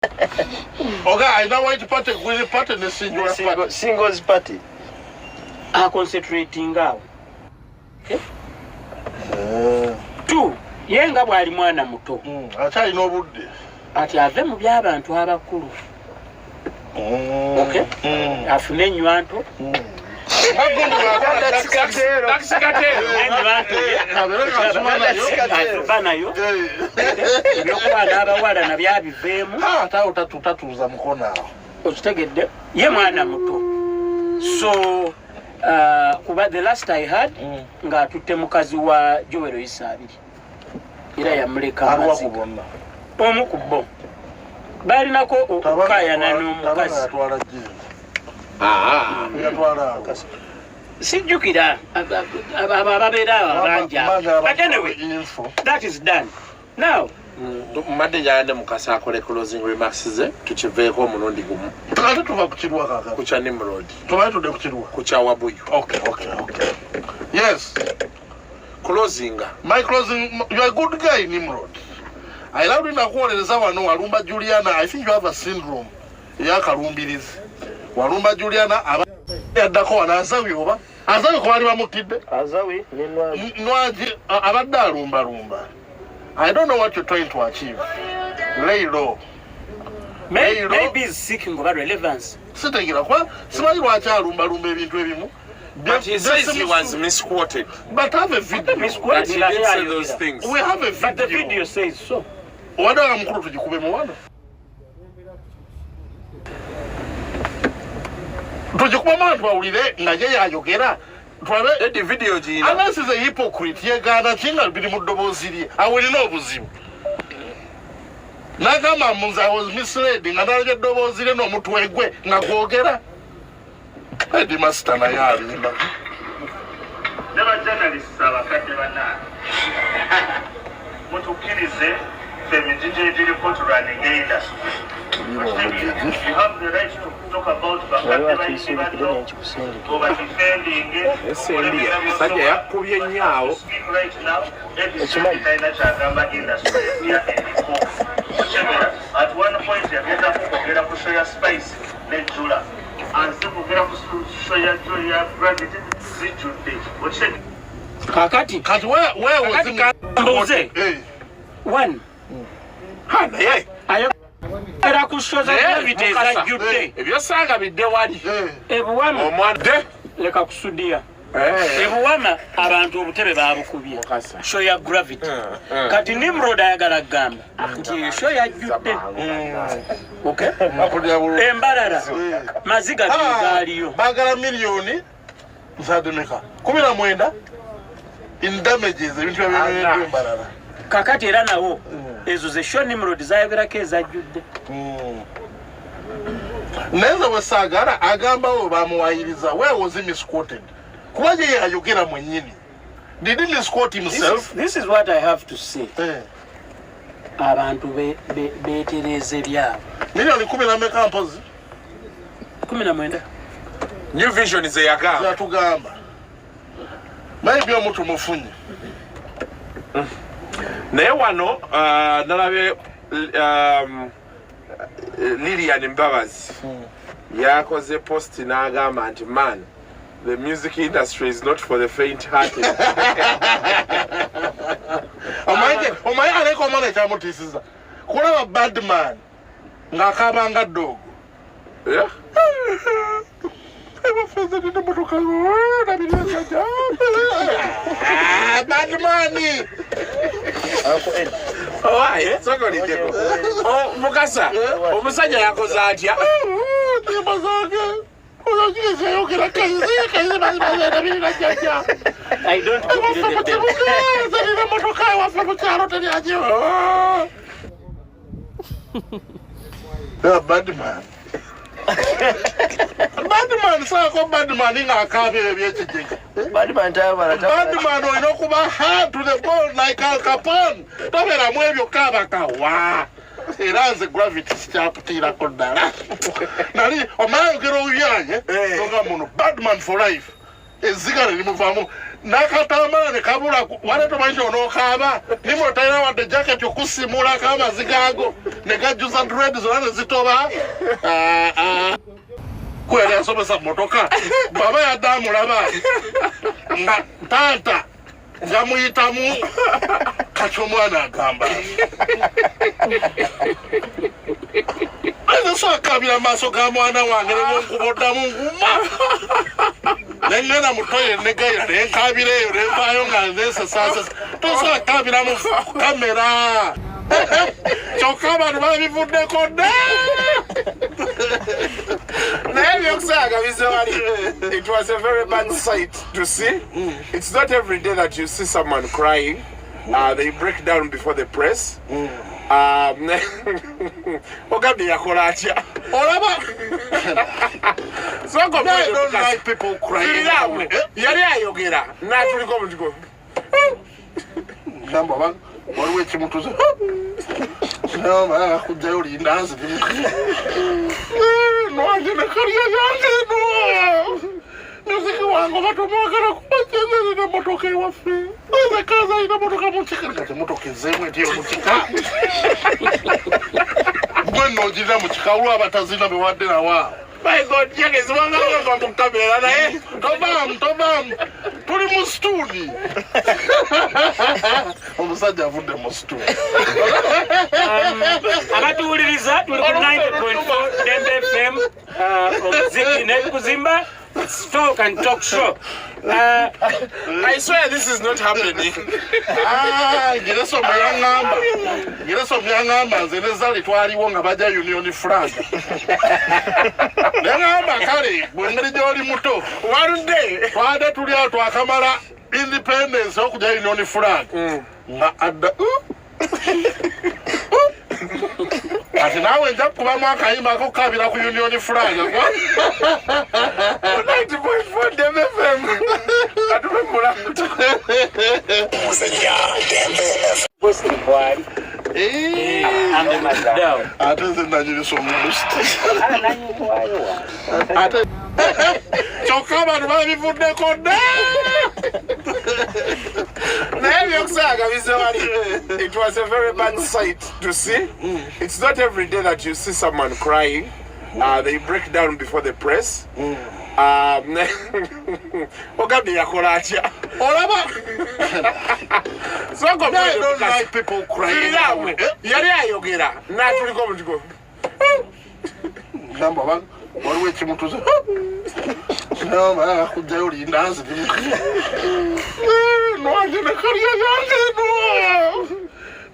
Okay, I know why to party with party the singles party. Are concentrating out. Okay. Two, yenga bwali mwana muto. Achali no budde. Ati ave mu by'abantu abakulu. Okay. Afune nywanto. Banayo. Yokwana abawala na byabiveemu. Tatuza mukono awo. Okitegedde ye mwana muto. So kuba the last I heard nga tutte mukazi wa Joel Isabiri. Era yamuleka amazi. Omu kubbo. Balinako okukayana n'omukazi. Sijjukira ababeera abanja. But anyway, that is done. Now, Madde yande mukasa akole closing remarks ze tukiveeko omulundi gumu. Ate tuva kukirwa kaka. Kucha Nimrod. Tubaye tudde kukirwa. Kucha Wabuyu. Okay. Yes. Closing. My closing, you are a good guy, Nimrod. I love you nakuwolereza wano Walumba Juliana. I think you have a syndrome. Yakalumbirizi. Walumba Juliana yaddako wano azawi oba. Azawi ko bali bamutidde. Azawi Nwaji abadde alumbalumba. I don't know what you're trying to achieve. Lay low. Maybe he's seeking over relevance. Sitegera kwa simanyi lwaki alumbalumba ebintu ebimu. But he says he was misquoted. But have a video. But he didn't say those things. We have a video. But the video says so. Wada mukulu tujikube mu wano. Tujikuba mantu bawulire nga ye yayogera. The video jina. Unless is a hypocrite, ye gana chinga bili mu ddoboozi lye. Awulina obuzibu. Nagamba munza was misleading analaje ddoboozi lye n'omutwe gwe nga gwogera. Eddy master na yalinda. Never journalists abakadde bana. Mutukirize femijije ejiriko running industry. You have the right to talk about Bakyalanda. Sendi sajja yakubye nnyo Speak right now. Ekimanyitaina kyagamba industry ya eddy. At one point yagenda kukogera ku soya spice nejjula. Anze kugera ku soya ya gravity zijjudde. Kakati where was Mbuze. One. Hana ye. Era kushoza gravity ezajjudde. Ebyosanga bidde wali. Ebuwama omwadde leka kusudia. Ebuwama abantu obutebe babukubye. Show ya gravity. Kati Nimrod ayagala gamba nti show yajjudde. Okay. Embalala maziga gaaliyo. Bagala milioni zademeka. 19 in damages ebintu by'embalala. Kakati era nawo ezo ze show Nimrod zayogerako ezajjudde. Neza wesagara agambawo bamuwayiriza. Where was he misquoted? Kubaje ye ayogera mwennyini. Did he misquote himself? This is what I have to say. Abantu beetereze byabo. Milioni 10 meka mpozi? 19. New Vision ze yagamba. Yatugamba. Maybe omuntu mufunye. Naye wano nalabe Lilian Mbabazi yakoze post n'agamba nti man, the music industry is not for the faint-hearted. Omaye aleko omwana ekyamutiisiza. Kulaba bad man ng'akaaba nga ddogo. Bad man. Mukasa omusajja yakoze atya? I don't believe them. Bad man. Badman sako badman inga akabe byekijinga. Badman tayabala. Badman oyino kuba hard to the bone like Al Capone. Tobera mu ebyo kaba kawa. Era nze gravity sikyakutira kodala. Nali omayogero uyanye. Noga muno Badman for life. ezigala limuvamu nakatambala ne kabula wale tomanyi onokaaba Nimrod talina wadde jacket okusimulako amaziga ago ne gajjuza dread zonna ne zitoba kweli asomesa motoka baba yadde amulaba nga taata yamuyitamu kati omwana agamba so akabira maaso ga mwana wange nemunkuboddamu nguma nengenda mutoye negayira nenkabira eyo nenvaayo nga nzesesasesa tosobola kabira mu kamera kyokka abantu babivuddeko dda It was a very bad sight to see. It's not every day that you see someone crying. They break down before the press. Ogabbi yakola atya olaba I don't like people crying. Yali ayogera n'atuliko omutiko gamba waliwo ekimutuze kujjayo lindazi nwange nekalya yange no muziki wange batomwagala kubajezerera motoka ewaffe ezekaza alina motoka mukika kati motoka ezeemu etiyo mukika gwe noogirira mukika olwo abatazina bewadde nawaawo My God, Jenkins, wanga wanga mukamera naye tobamu tuli mu studio omusajja avudde mu studio abatuwuliriza tuli ku 90.4 Dembe FM omuziki nekuzimba talk and talk show. I swear this is not happening. Ngireso myangamba nze nezali twaliwo nga bajja union flag nengamba kale bwengeri gyoli muto Waludde twade tuli awo twakamala independence okujja union flag nga adda ati naawe nja kubamu akayimba akokukabira ku union flag 90.4 Dembe FM atume mulamuto ate nze nanyirisa omundu ate kyokka abantu babivuddeko dda naye byokusaaga bizewali. It was a very bad sight to see. It's not every day that you see someone crying. They break down before the press. Ogabbi yakola atya olaba I don't like people crying. Yali ayogera n'atuliko omutiko gamba waliwo ekimutuze kujjayo lindazi nwange nekalya yange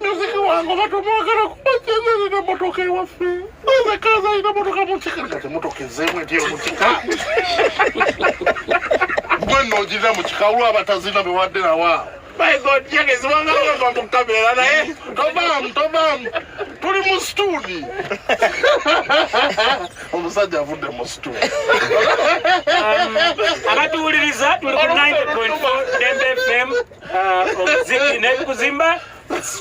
no muziki wange batomwagala kubajezerera motoka ewaffe ezekaza alina motoka mukika kati motoka ezeemu etiyo mukika gwe noogirira mukika olwo abatazina bewadde nawaawo My God, Jenkins, wanga wanga mukamera naye tobamu tuli mu studio omusajja avudde mu studio abatuwuliriza tuli ku 90.4 Dembe FM omuziki nekuzimba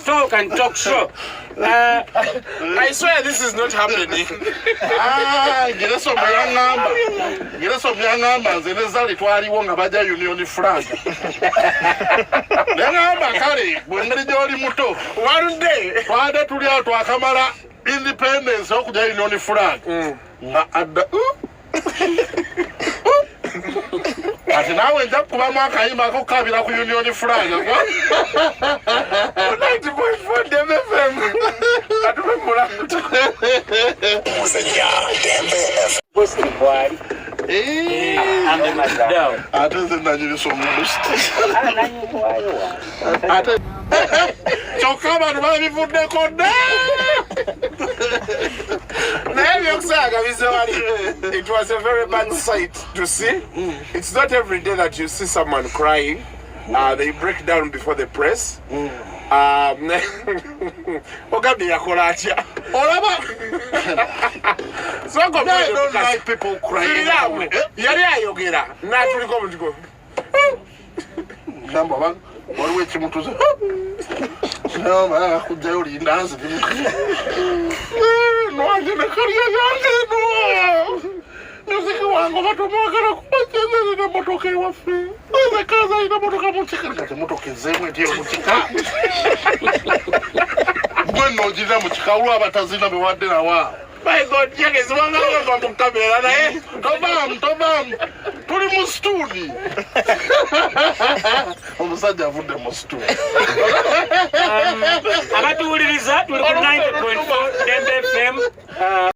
talk and talk show. I swear this is not happening. Ngireso myangamba nze nezali twaliwo nga bajja union flag nengamba kale bwengeri gyoli muto Waludde twade tuli awo twakamala independence okujja union flag nga adda ati naawe nja kubamu akayimba akokukabira ku union flag 90.4 Dembe FM atume mulamuto ate nze nanyirisa omundu ate kyokka abantu babivuddeko dda naye byokusaaga bizewali. It was a very bad sight to see. It's not every day that you see someone crying. They break down before the press. Ogabbi yakola atya olaba I don't like people crying. Yali ayogera n'atuliko omutiko gamba waliwo ekimutuze kujjayo lindazi nwange nekalya yange no muziki wange batomwagala kubajezerera Nina motoka iwafe. Oza kaza ina motoka muchika. Kati motoka ezemwe tiyo muchika. Gweno njira muchika uwa abatazina bewadde na wa. My God, Jenkins, wanga kwa mukamera na Tobam. Tuli mu studi. Omusajja avudde mu studi. Abatuwuliriza tuli ku 90.4 Dembe FM.